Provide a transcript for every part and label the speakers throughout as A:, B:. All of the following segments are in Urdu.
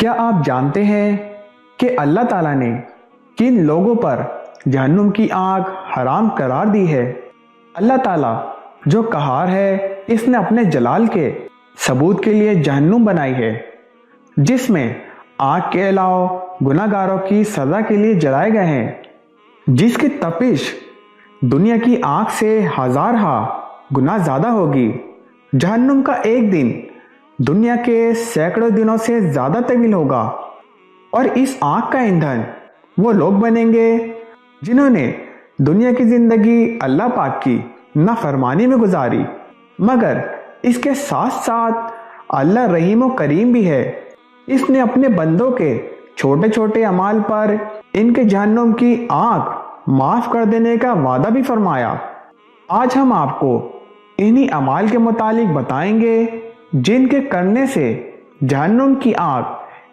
A: کیا آپ جانتے ہیں کہ اللہ تعالیٰ نے کن لوگوں پر جہنم کی آگ حرام قرار دی ہے؟ اللہ تعالیٰ جو قہار ہے، اس نے اپنے جلال کے ثبوت کے لیے جہنم بنائی ہے، جس میں آگ کے علاوہ گناہ گاروں کی سزا کے لیے جلائے گئے ہیں، جس کی تپش دنیا کی آگ سے ہزارہا گنا زیادہ ہوگی۔ جہنم کا ایک دن دنیا کے سینکڑوں دنوں سے زیادہ طویل ہوگا، اور اس آگ کا ایندھن وہ لوگ بنیں گے جنہوں نے دنیا کی زندگی اللہ پاک کی نافرمانی میں گزاری، مگر اس کے ساتھ ساتھ اللہ رحیم و کریم بھی ہے۔ اس نے اپنے بندوں کے چھوٹے چھوٹے اعمال پر ان کے جہنم کی آگ معاف کر دینے کا وعدہ بھی فرمایا۔ آج ہم آپ کو انہی اعمال کے متعلق بتائیں گے جن کے کرنے سے جہنم کی آگ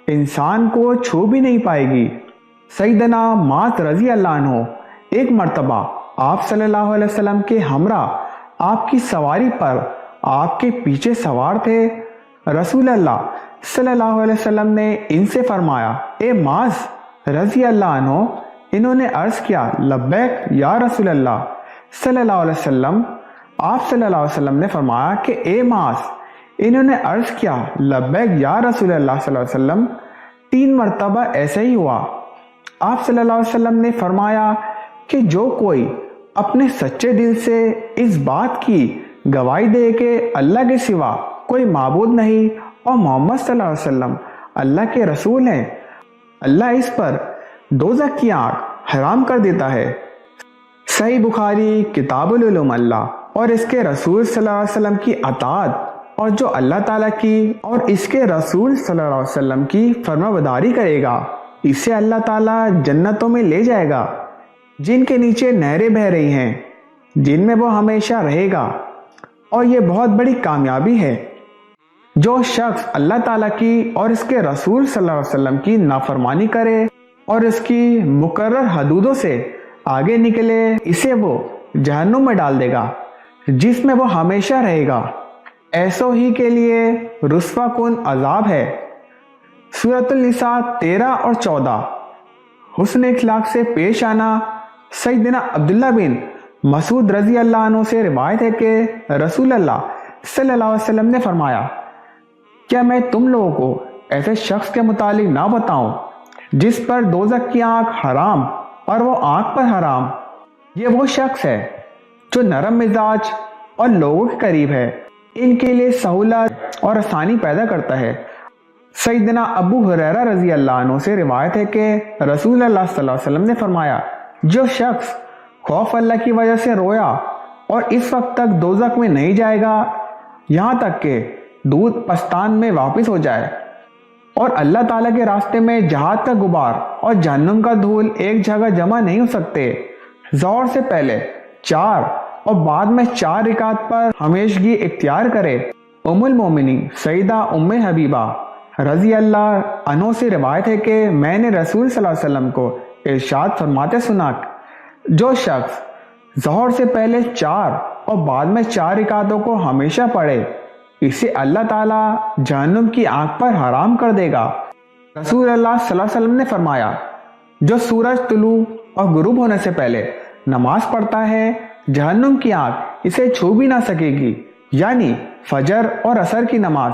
A: انسان کو چھو بھی نہیں پائے گی۔ سیدنا معاذ رضی اللہ عنہ ایک مرتبہ آپ صلی اللہ علیہ وسلم کے ہمراہ آپ کی سواری پر آپ کے پیچھے سوار تھے۔ رسول اللہ صلی اللہ علیہ وسلم نے ان سے فرمایا، اے معاذ رضی اللہ عنہ۔ انہوں نے عرض کیا، لبیک یا رسول اللہ صلی اللہ علیہ وسلم۔ آپ صلی اللہ علیہ وسلم نے فرمایا کہ اے معاذ۔ انہوں نے عرض کیا، لبیک یا رسول اللہ صلی اللہ علیہ وسلم۔ 3 مرتبہ ایسے ہی ہوا۔ آپ صلی اللہ علیہ وسلم نے فرمایا کہ جو کوئی اپنے سچے دل سے اس بات کی گواہی دے کہ اللہ کے سوا کوئی معبود نہیں اور محمد صلی اللہ علیہ وسلم اللہ کے رسول ہیں، اللہ اس پر دوزخ کی آگ حرام کر دیتا ہے۔ صحیح بخاری کتاب العلوم۔ اللہ اور اس کے رسول صلی اللہ علیہ وسلم کی اطاعت، اور جو اللہ تعالیٰ کی اور اس کے رسول صلی اللہ علیہ وسلم کی فرمانبرداری کرے گا، اسے اللہ تعالیٰ جنتوں میں لے جائے گا جن کے نیچے نہریں بہہ رہی ہیں، جن میں وہ ہمیشہ رہے گا۔ اور یہ بہت بڑی کامیابی ہے۔ جو شخص اللہ تعالیٰ کی اور اس کے رسول صلی اللہ علیہ وسلم کی نافرمانی کرے اور اس کی مقرر حدودوں سے آگے نکلے، اسے وہ جہنم میں ڈال دے گا جس میں وہ ہمیشہ رہے گا۔ ایسوں ہی کے لیے رسوا کن عذاب ہے۔ سورۃ النساء 13 اور 14۔ حسن اخلاق سے پیش آنا۔ سیدنا عبداللہ بن مسعود رضی اللہ عنہ سے روایت ہے کہ رسول اللہ صلی اللہ علیہ وسلم نے فرمایا، کیا میں تم لوگوں کو ایسے شخص کے متعلق نہ بتاؤں جس پر دوزخ کی آگ حرام اور وہ آگ پر حرام؟ یہ وہ شخص ہے جو نرم مزاج اور لوگوں کے قریب ہے، ان کے لیے سہولت اور آسانی پیدا کرتا ہے۔ سیدنا ابو ہریرہ رضی اللہ عنہ سے روایت ہے کہ رسول اللہ صلی اللہ علیہ وسلم نے فرمایا، جو شخص خوف اللہ کی وجہ سے رویا اور اس وقت تک دوزخ میں نہیں جائے گا یہاں تک کہ دودھ پستان میں واپس ہو جائے، اور اللہ تعالیٰ کے راستے میں جہاد کا غبار اور جہنم کا دھول ایک جگہ جمع نہیں ہو سکتے، ظہر سے پہلے 4 اور بعد میں 4 رکعت پر ہمیشگی اختیار کرے۔ ام المومنین سیدہ ام حبیبہ رضی اللہ عنہ سے روایت ہے کہ میں نے رسول صلی اللہ علیہ وسلم کو ارشاد فرماتے سنا، جو شخص ظہر سے پہلے 4 اور بعد میں 4 رکعتوں کو ہمیشہ پڑھے، اسے اللہ تعالیٰ جہنم کی آگ پر حرام کر دے گا۔ رسول اللہ صلی اللہ علیہ وسلم نے فرمایا، جو سورج طلوع اور غروب ہونے سے پہلے نماز پڑھتا ہے، جہنم کی آگ اسے چھو بھی نہ سکے گی، یعنی فجر اور عصر کی نماز۔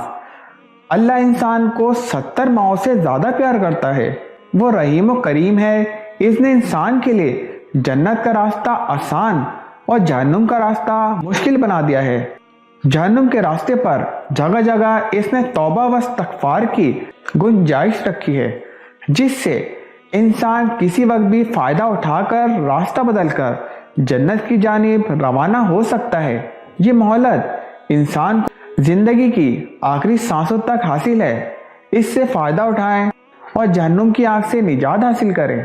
A: اللہ انسان کو 70 ماؤں سے زیادہ پیار کرتا ہے، وہ رحیم و کریم ہے۔ اس نے انسان کے لیے جنت کا راستہ آسان اور جہنم کا راستہ مشکل بنا دیا ہے۔ جہنم کے راستے پر جگہ جگہ اس نے توبہ و استغفار کی گنجائش رکھی ہے، جس سے انسان کسی وقت بھی فائدہ اٹھا کر راستہ بدل کر جنت کی جانب روانہ ہو سکتا ہے۔ یہ مہلت انسان کو زندگی کی آخری سانسوں تک حاصل ہے۔ اس سے فائدہ اٹھائیں اور جہنم کی آگ سے نجات حاصل کریں۔